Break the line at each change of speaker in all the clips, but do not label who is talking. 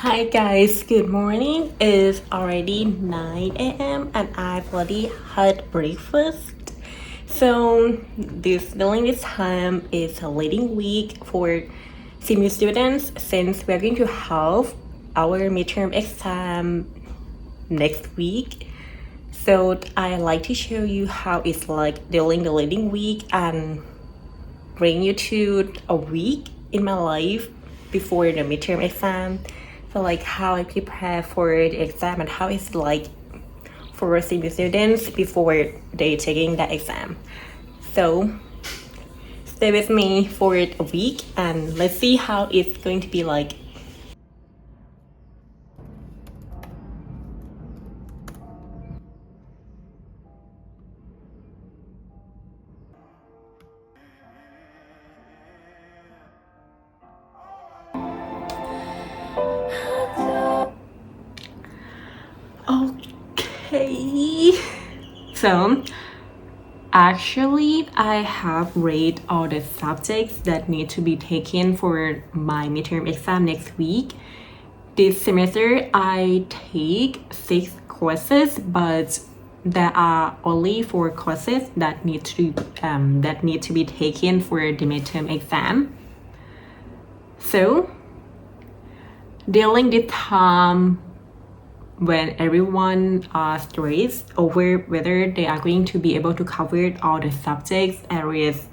Hi guys, good morning. It's already 9 a.m. and I've already had breakfast. So during this time is a leading week for senior students since we're going to have our midterm exam next week. So I like to show you how it's like during the leading week and bring you to a week in my life before the midterm exam. So like how I prepare for the exam and how it's like for senior students before they taking the exam. So stay with me for a week and let's see how it's going to be like. Okay. So actually, I have read all the subjects that need to be taken for my midterm exam next week. This semester, I take 6 courses, but there are only 4 courses that need to be taken for the midterm exam. So during this time, when everyone are stressed over whether they are going to be able to cover all the subjects areas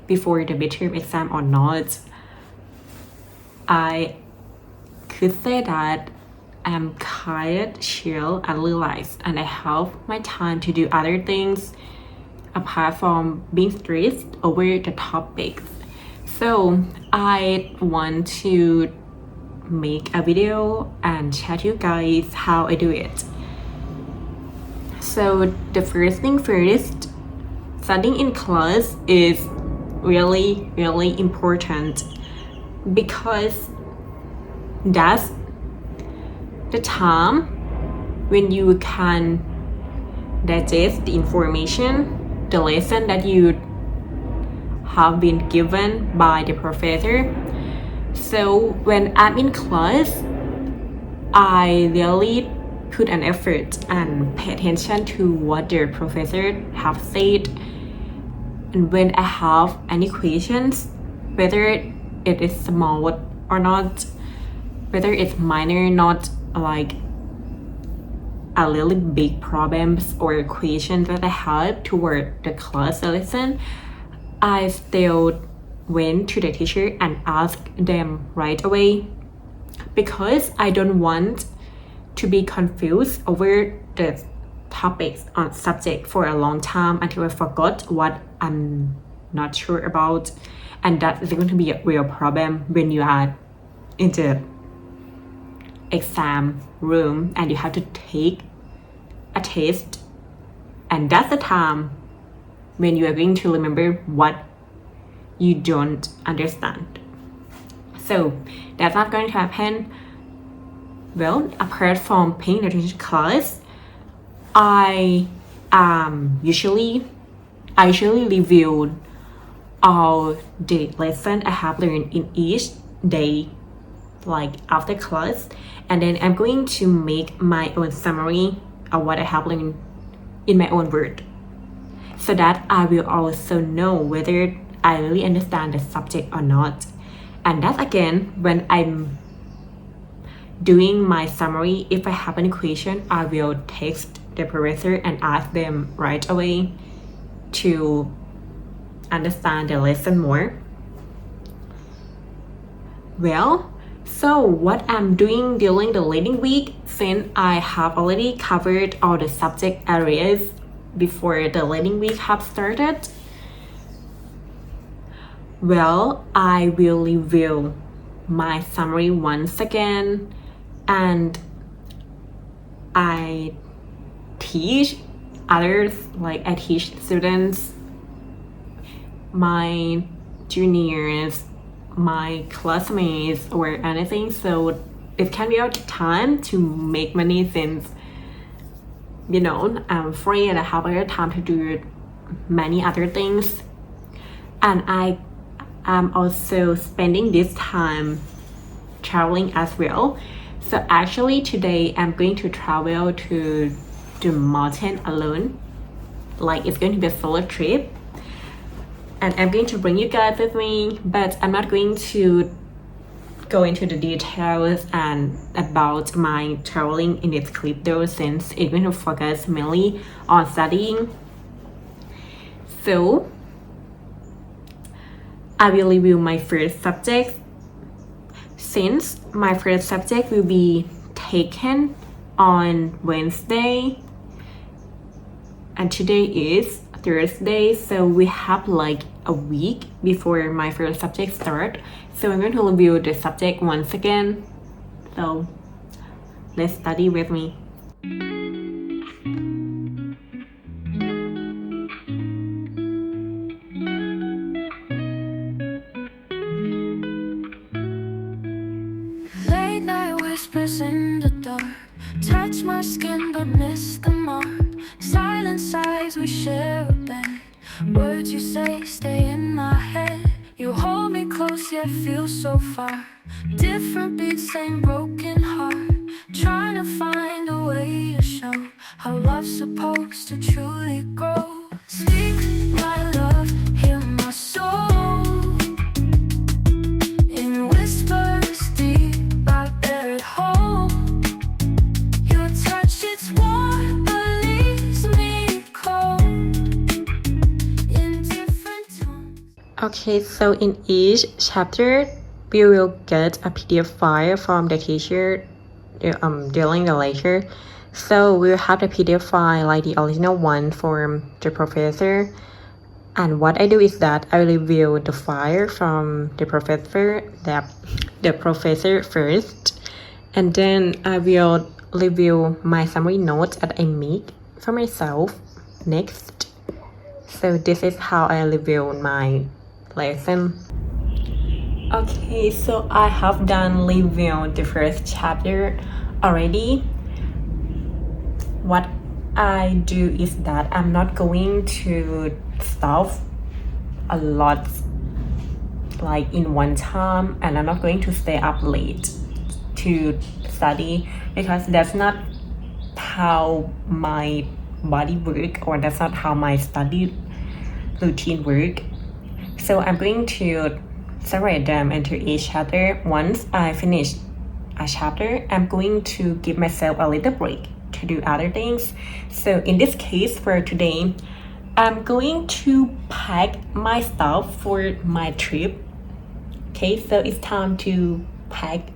before the midterm exam or not, I could say that I'm kind of chill and relaxed and I have my time to do other things apart from being stressed over the topics. So I want to make a video and chat you guys how I do it. So the first thing first, studying in class is really important because that's the time when you can digest the information, the lesson that you have been given by the professor. So when I'm in class, I really put an effort and pay attention to what the professor have said. And when I have any questions, whether it is small or not, whether it's minor, not like a really big problems or questions that I had toward the class lesson, I still went to the teacher and asked them right away because I don't want to be confused over the topics on subject for a long time until I forgot what I'm not sure about, and that is going to be a real problem when you are in the exam room and you have to take a test, and that's the time when you are going to remember what you don't understand. So that's not going to happen. Well, apart from paying attention to class, I usually review all the lesson I have learned in each day, like after class, and then I'm going to make my own summary of what I have learned in my own word, so that I will also know whether I really understand the subject or not. And that again, when I'm doing my summary, if I have any question, I will text the professor and ask them right away to understand the lesson more. Well, so what I'm doing during the leading week, since I have already covered all the subject areas before the leading week have started, well, I will review my summary once again, and I teach others, like I teach students, my juniors, my classmates or anything, so it can be our time to make money since I'm free and I have other time to do many other things. And I am also spending this time traveling as well. So actually today I'm going to travel to the mountain alone. Like it's going to be a solo trip. And I'm going to bring you guys with me, but I'm not going to go into the details and about my traveling in this clip though, since it's going to focus mainly on studying. So I will review my first subject, since my first subject will be taken on Wednesday and today is Thursday, so we have like a week before my first subject start. So I'm going to review the subject once again. So let's study with me.
Late night whispers in the dark, touch my skin but miss the mark. Silent sighs we share a bed, words you say stay in my head. You hold me close yet feel so far, different beats, same broken heart. Trying to find a way to show how love's supposed to truly grow. Speak my love, hear my soul. In whispers deep I bear it whole. Your touch, it's warm but leaves me cold. In different tones.
Okay, so in each chapter we will get a PDF file from the teacher during the lecture. So we'll have the PDF file like the original one from the professor. And what I do is that I review the file from the professor first, and then I will review my summary notes that I make for myself next. So this is how I review my lesson. Okay, so I have done reviewing the first chapter already. What I do is that I'm not going to stop a lot like in one time, and I'm not going to stay up late to study, because that's not how my body work, or that's not how my study routine work. So I'm going to separate them into each chapter. Once I finish a chapter, I'm going to give myself a little break to do other things. So in this case for today, I'm going to pack my stuff for my trip. Okay, so it's time to pack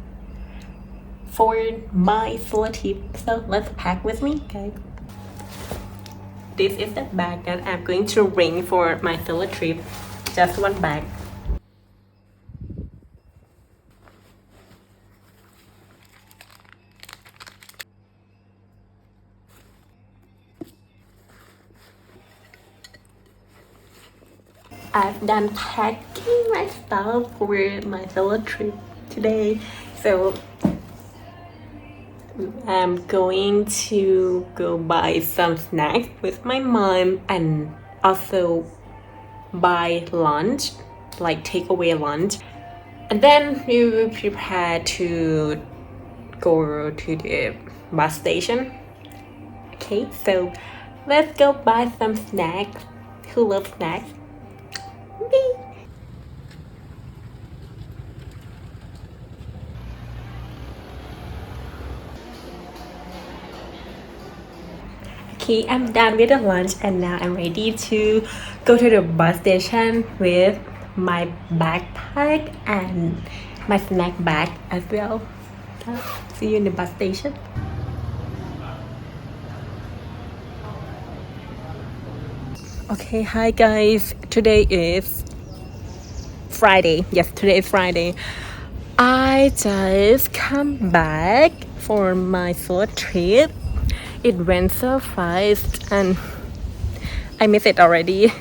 for my solo trip. So let's pack with me, okay? This is the bag that I'm going to bring for my solo trip. Just one bag. I've done packing my stuff for my solo trip today, so I'm going to go buy some snacks with my mom and also buy lunch, like takeaway lunch, and then we will prepare to go to the bus station. Okay, so let's go buy some snacks. Who loves snacks? Me. Okay, I'm done with the lunch and now I'm ready to go to the bus station with my backpack and my snack bag as well. So, see you in the bus station. Okay, hi guys. Today is Friday. Yes, today is Friday. I just come back for my solo trip. It went so fast and I miss it already.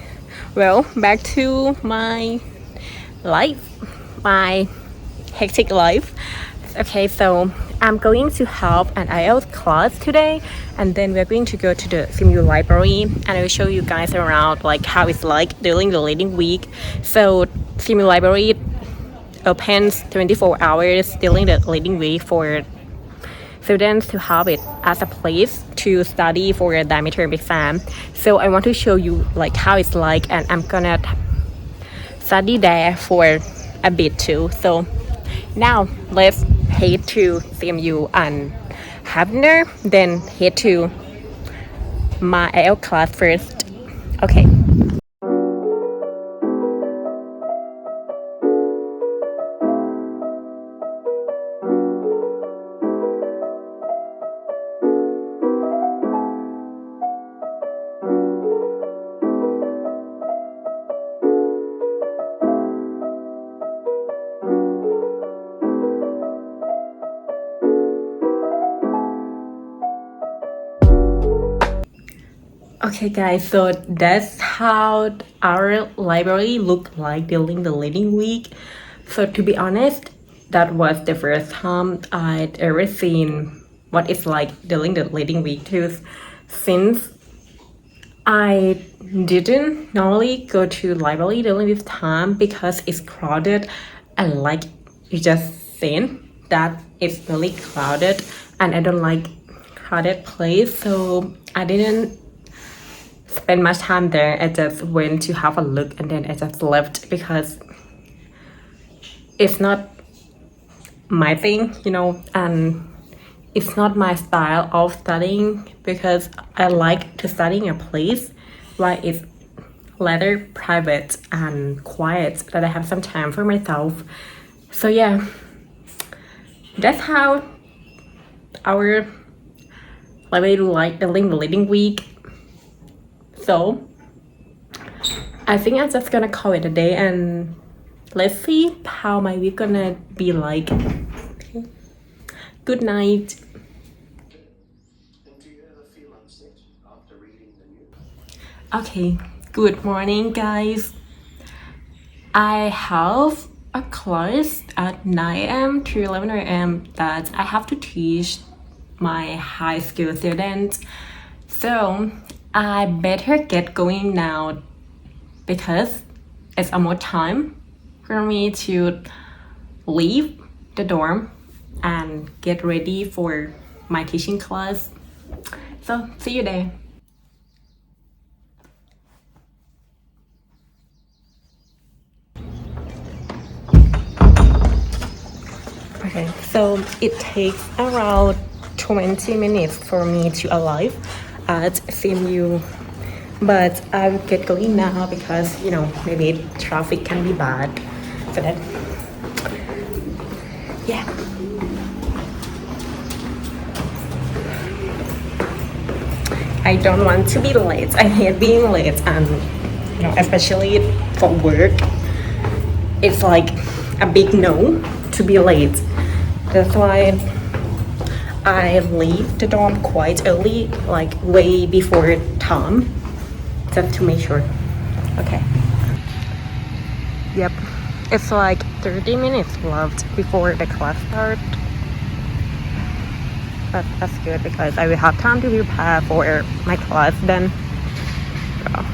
Well, back to my life, my hectic life. Okay, so I'm going to have an IELTS class today, and then we're going to go to the Simu library, and I will show you guys around like how it's like during the reading week. So Simu library opens 24 hours during the reading week for students to have it as a place to study for the midterm exam. So I want to show you like how it's like, and I'm gonna study there for a bit too. So now let's head to CMU and have dinner, then head to my AL class first. Okay. Okay guys, so that's how our library looked like during the reading week. So to be honest, that was the first time I'd ever seen what it's like during the reading week too, since I didn't normally go to library during this time because it's crowded, and like you just said that it's really crowded and I don't like crowded place, so I didn't spend much time there. I just went to have a look and then I just left because it's not my thing, and it's not my style of studying, because I like to study in a place where it's rather private and quiet, that I have some time for myself. So yeah, that's how our library look like during the reading week. So I think I'm just gonna call it a day, and let's see how my week gonna be like. Okay. Good night.
Do you ever feel upset after reading the news?
Okay, good morning guys. I have a class at 9 a.m. to 11 a.m. that I have to teach my high school students. So I better get going now because it's almost time for me to leave the dorm and get ready for my teaching class. So see you there. Okay, so it takes around 20 minutes for me to arrive at CMU, but I will get going now because maybe traffic can be bad. So then, yeah. I don't want to be late. I hate being late, and especially for work, it's like a big no to be late. That's why I leave the dorm quite early, like way before time, just to make sure. Okay. Yep, it's like 30 minutes left before the class starts. But that's good because I will have time to prepare for my class then. Yeah.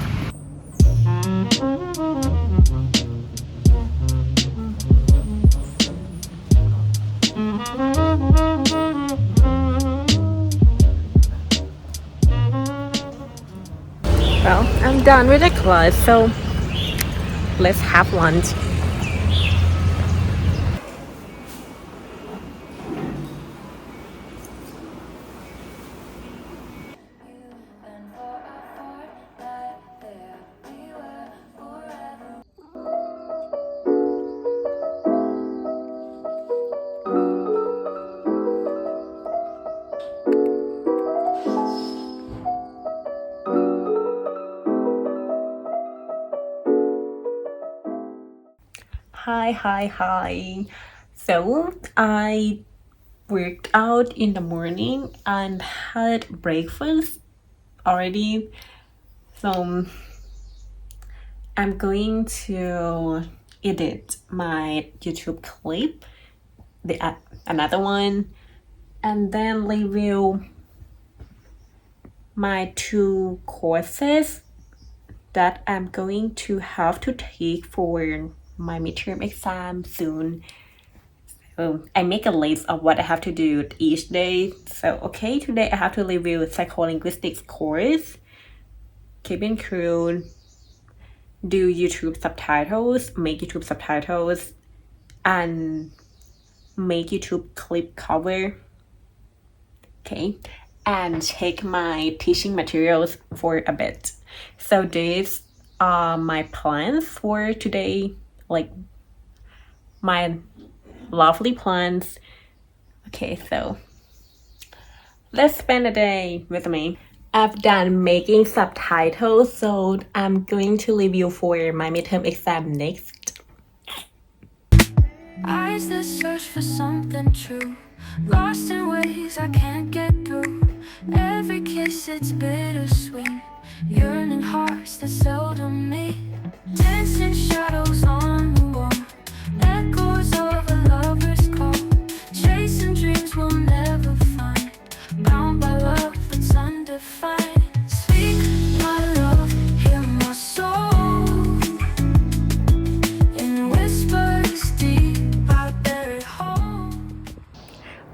Well, I'm done with the class, so let's have lunch. Hi. So I worked out in the morning and had breakfast already. So I'm going to edit my YouTube clip, another one, and then review my 2 courses that I'm going to have to take for my midterm exam soon. I make a list of what I have to do each day. So, okay, today I have to review psycholinguistics course, cabin crew, do YouTube subtitles, make YouTube subtitles, and make YouTube clip cover. Okay, and check my teaching materials for a bit. So these are my plans for today, like my lovely plans. Okay, so let's spend a day with me. I've done making subtitles, so I'm going to review for my midterm exam next.
Eyes that search for something true, lost in ways I can't get through. Every kiss, it's bittersweet, yearning hearts that seldom meet. Dancing shadows on the wall, echoes of a lover's call. Chasing dreams we'll never find, bound by love that's undefined. Speak my love, hear my soul, in whispers deep I bury home.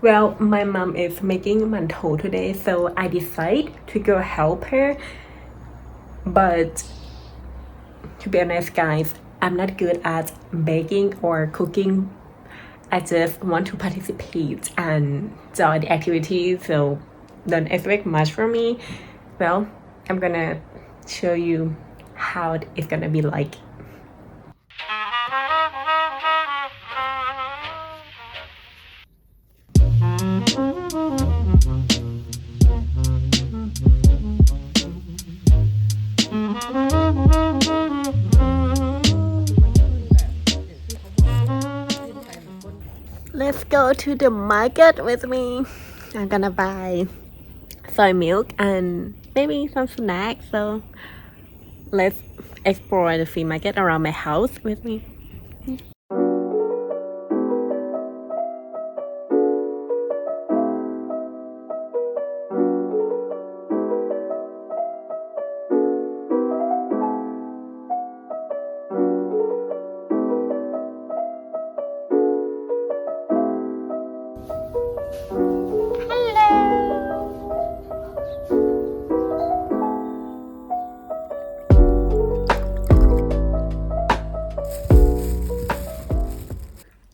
Well, my mom is making mantou today, so I decide to go help her. But to be honest, guys, I'm not good at baking or cooking. I just want to participate and join the activity, so don't expect much from me. Well, I'm gonna show you how it's gonna be like. Let's go to the market with me. I'm gonna buy soy milk and maybe some snacks. So let's explore the flea market around my house with me.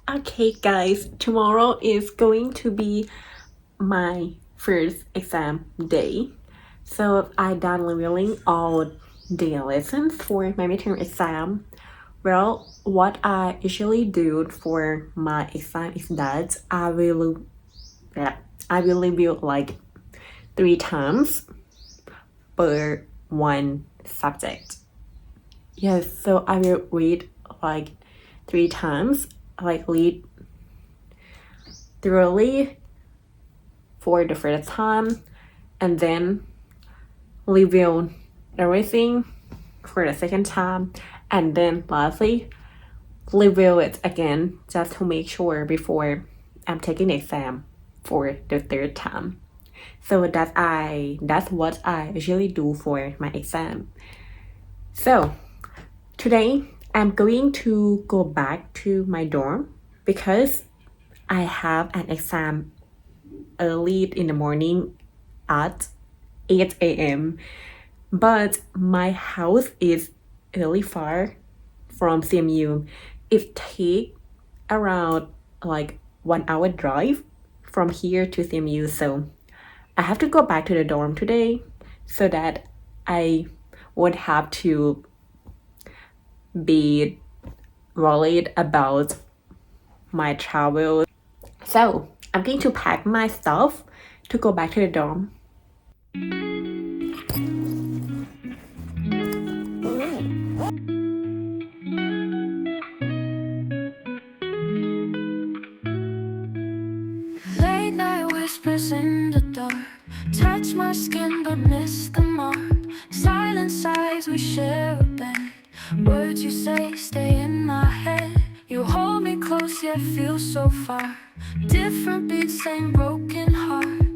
Okay guys, tomorrow is going to be my first exam day. So I done reviewing all the lessons for my midterm exam. Well, what I usually do for my exam is that I will review like 3 times per one subject. Yes, so I will read like 3 times, like read thoroughly for the first time, and then review everything for the second time, and then lastly review it again just to make sure before I'm taking the exam for the third time. So that's what I usually do for my exam. So today I'm going to go back to my dorm because I have an exam early in the morning at 8 a.m. But my house is really far from CMU. It takes around like 1 hour drive from here to CMU. So I have to go back to the dorm today so that I won't have to be worried about my travel. So I'm going to pack my stuff to go back to the dorm.
Late night whispers in the dark, touch my skin but miss the mark. Silent sighs we share a bed, words you say stay in my head. You hold me close yet feel so far, different beats, same broken heart.